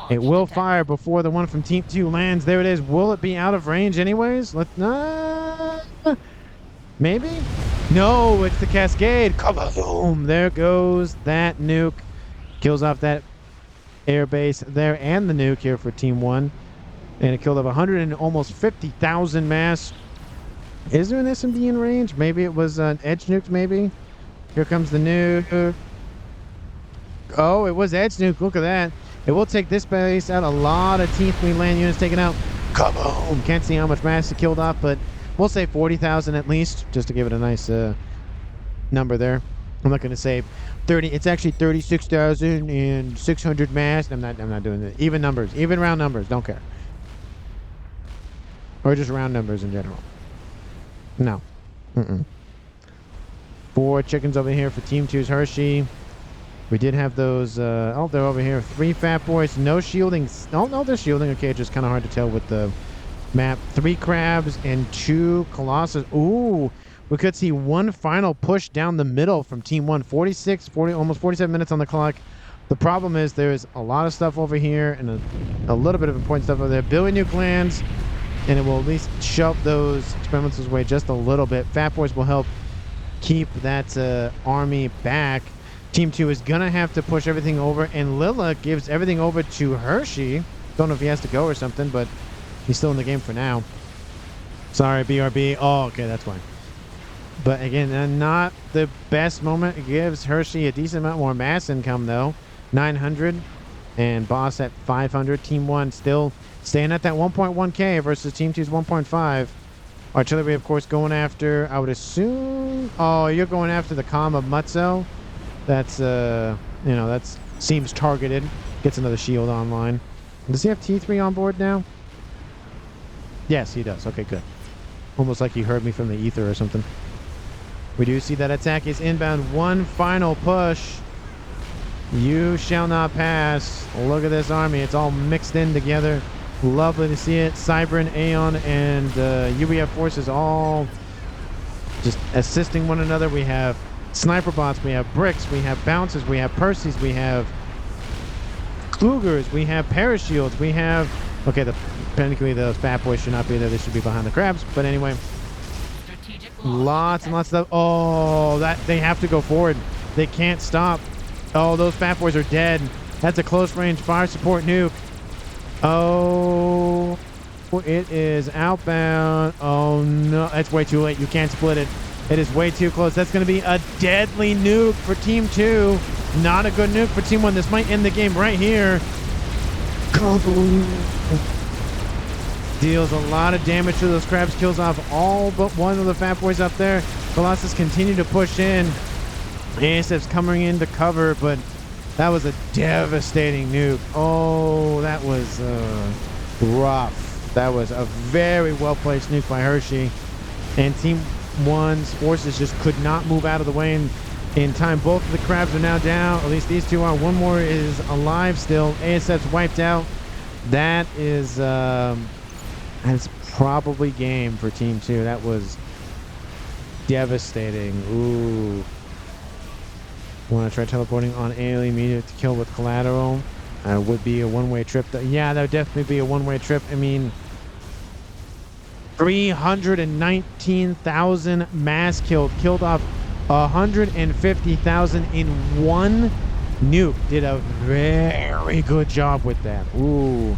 It will fire before the one from Team 2 lands. There it is. Will it be out of range anyways? Maybe? No, it's the Cascade. Kaboom! There goes that nuke. Kills off that air base there and the nuke here for Team 1. And it killed off 100 and almost 50,000 mass. Is there an SMD in range? Maybe it was an edge nuke, maybe? Here comes the nuke. Oh, it was edge nuke. Look at that. It will take this base out. A lot of T3 land units taken out. Kaboom! Can't see how much mass it killed off, but we'll say 40,000 at least, just to give it a nice number there. I'm not going to say 30. It's actually 36,600 mass. I'm not doing that. Even numbers. Even round numbers. Don't care. Or just round numbers in general. No. 4 chickens over here for Team 2's Hershey. We did have those... oh, they're over here. 3 Fat Boys. No shielding. Oh, no, they're shielding. Okay, just kind of hard to tell with the map. 3 crabs and 2 colossus. Ooh, we could see one final push down the middle from Team 1. 40, almost 47 minutes on the clock. The problem is there's a lot of stuff over here and a little bit of important stuff over there. Billy Nuke lands, and it will at least shove those experimentals away just a little bit. Fat Boys will help keep that army back. Team 2 is going to have to push everything over, and Lilla gives everything over to Hershey. Don't know if he has to go or something, but he's still in the game for now. Sorry, BRB. Oh, okay, that's fine. But again, not the best moment. It gives Hershey a decent amount more mass income, though. 900 and Boss at 500. Team 1 still staying at that 1.1K versus Team 2's 1.5. Artillery, of course, going after, I would assume... Oh, you're going after the comm of Mutzo. That's, that's seems targeted. Gets another shield online. Does he have T3 on board now? Yes, he does. Okay, good. Almost like he heard me from the ether or something. We do see that attack is inbound. One final push. You shall not pass. Look at this army. It's all mixed in together. Lovely to see it. Cybern, Aeon, and UBF forces all just assisting one another. We have sniper bots. We have bricks. We have bounces. We have Percys. We have Klugers. We have parashields. We have... Okay, technically those fat boys should not be there. They should be behind the crabs. But anyway... Lots and lots of stuff. Oh, they have to go forward. They can't stop. Oh, those fat boys are dead. That's a close range fire support nuke. Oh, it is outbound. Oh no, that's way too late. You can't split it. It is way too close. That's going to be a deadly nuke for Team 2. Not a good nuke for Team 1. This might end the game right here. Deals a lot of damage to those crabs. Kills off all but one of the fat boys up there. Colossus continue to push in. ASF's coming in to cover, but that was a devastating nuke. Oh, that was rough. That was a very well-placed nuke by Hershey. And Team 1's forces just could not move out of the way in time. Both of the crabs are now down. At least these two are. One more is alive still. ASF's wiped out. That is... That's probably game for Team 2. That was devastating. Ooh. Want to try teleporting on alien media to kill with collateral? Would be a one-way trip. Yeah, that would definitely be a one-way trip. I mean, 319,000 mass killed. Killed off 150,000 in one nuke. Did a very good job with that. Ooh.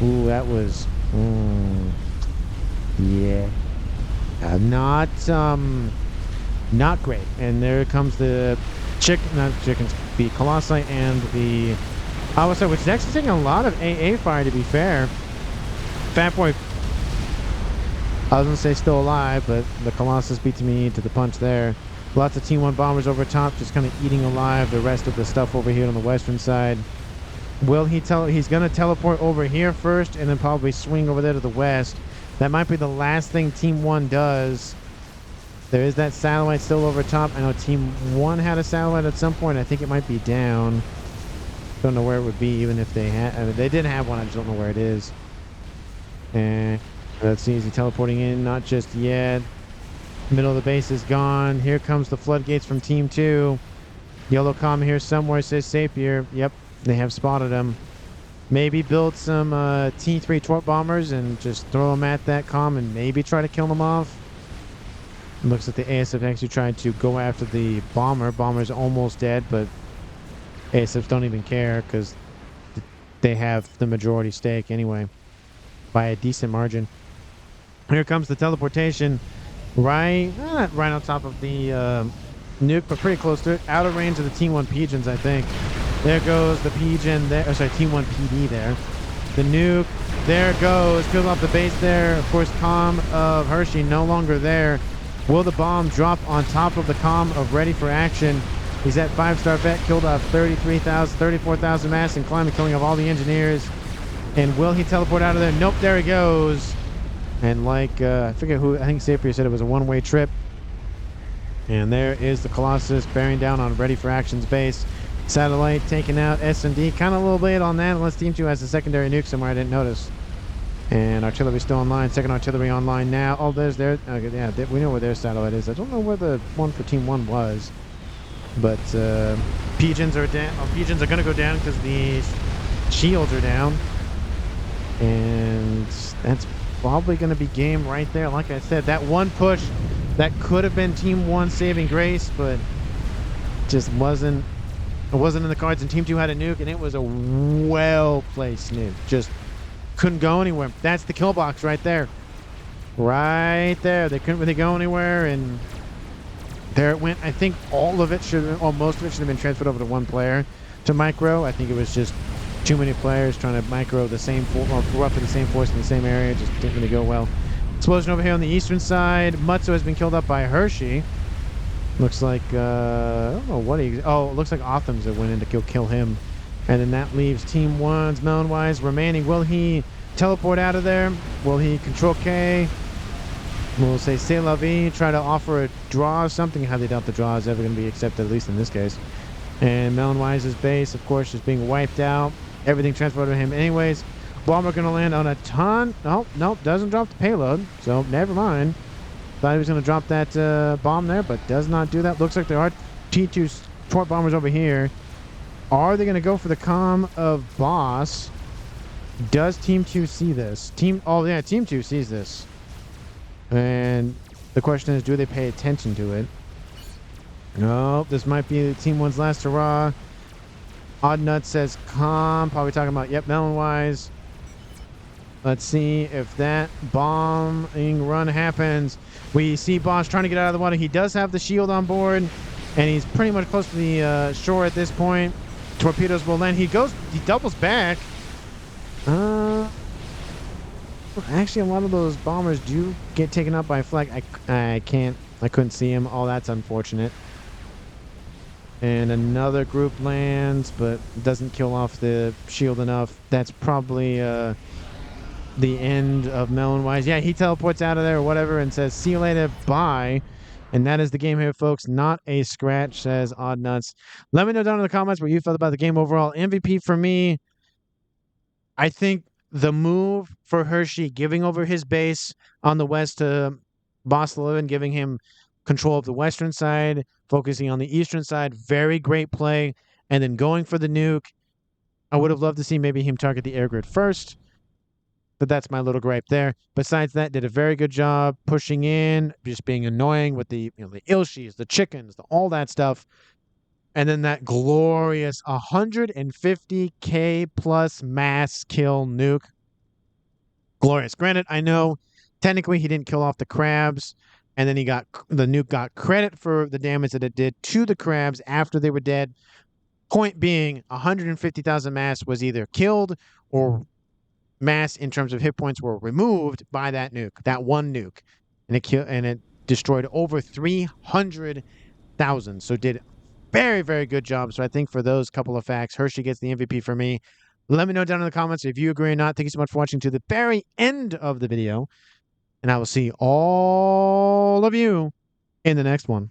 Ooh, that was... yeah. Not great. And there comes the the Colossi and the Awasa, which is actually taking a lot of AA fire, to be fair. Fat Boy, I was gonna say still alive, but the Colossus beats me to the punch there. Lots of Team 1 bombers over top, just kind of eating alive the rest of the stuff over here on the western side. Will he he's gonna teleport over here first and then probably swing over there to the west. That might be the last thing Team 1 does. There is that satellite still over top. I know Team 1 had a satellite at some point. I think it might be down. Don't know where it would be, even if they had... I mean, they did have one. I just don't know where it is. And let's see. Is he teleporting in? Not just yet. Middle of the base is gone. Here comes the floodgates from Team 2. Yellow comm here somewhere says Sapir. Yep, they have spotted him. Maybe build some T3 torp bombers and just throw them at that comm and maybe try to kill them off. Looks like the ASF actually tried to go after the bomber. Bomber's almost dead, but ASFs don't even care because they have the majority stake anyway by a decent margin. Here comes the teleportation right on top of the nuke, but pretty close to it. Out of range of the Team 1 pigeons, I think. There goes the pigeon there. Oh, sorry, Team 1 PD there. The nuke. There it goes. Kills off the base there. Of course, comm of Hershey no longer there. Will the bomb drop on top of the comm of ready for action? He's at 5-star vet. Killed off 34,000 mass and climbing, killing off all the engineers. And will he teleport out of there? Nope, there he goes. And like, I forget who, I think Sapir said it was a one-way trip. And there is the Colossus bearing down on ready for action's base. Satellite taking out S&D. Kind of a little bit on that, unless Team 2 has a secondary nuke somewhere I didn't notice. And artillery still online. Second artillery online now. Oh, there's their... Okay, yeah, we know where their satellite is. I don't know where the one for Team 1 was. But pigeons are down. Oh, pigeons are going to go down because the shields are down. And that's probably going to be game right there. Like I said, that one push, that could have been Team 1 saving grace, but just wasn't... It wasn't in the cards, and Team 2 had a nuke, and it was a well-placed nuke. Just couldn't go anywhere. That's the kill box right there. Right there. They couldn't really go anywhere, and there it went. I think all of it most of it should have been transferred over to one player to micro. I think it was just too many players trying to micro the same roughly the same force in the same area. Just didn't really go well. Explosion over here on the eastern side. Mutsu has been killed up by Hershey. Looks like I don't know what he. Oh, it looks like Otham's that went in to kill him, and then that leaves Team 1's Melonwise remaining. Will he teleport out of there? Will he control K? We'll say c'est la vie, try to offer a draw or something. How they doubt the draw is ever going to be accepted, at least in this case. And Melonwise's base, of course, is being wiped out. Everything transported to him anyways. Bomber going to land on a ton. Nope, doesn't drop the payload. So, never mind. Thought he was going to drop that bomb there, but does not do that. Looks like there are T2 Tort Bombers over here. Are they going to go for the comm of Boss? Does Team 2 see this? Team 2 sees this. And the question is, do they pay attention to it? No, this might be Team 1's last hurrah. Oddnut says calm. Probably talking about, yep, Melonwise. Let's see if that bombing run happens. We see Boss trying to get out of the water. He does have the shield on board, and he's pretty much close to the shore at this point. Torpedoes will land. He doubles back. Actually, a lot of those bombers do get taken up by flak. I couldn't see him. Oh, that's unfortunate. And another group lands, but doesn't kill off the shield enough. That's probably the end of Melonwise. Yeah, he teleports out of there or whatever and says, see you later, bye. And that is the game here, folks. Not a scratch, says Oddnuts. Let me know down in the comments what you felt about the game overall. MVP for me, I think the move for Hershey, giving over his base on the west to Boss 11, giving him control of the western side, focusing on the eastern side, very great play. And then going for the nuke. I would have loved to see maybe him target the air grid first, but that's my little gripe there. Besides that, did a very good job pushing in, just being annoying with the the Ilshis, the chickens, all that stuff. And then that glorious 150k plus mass kill nuke. Glorious. Granted, I know technically he didn't kill off the crabs, and then the nuke got credit for the damage that it did to the crabs after they were dead. Point being, 150,000 mass was either killed or mass in terms of hit points were removed by that nuke, that one nuke, and it destroyed over 300,000. So did very, very good job. So I think for those couple of facts, Hershey gets the MVP for me. Let me know down in the comments if you agree or not. Thank you so much for watching to the very end of the video, and I will see all of you in the next one.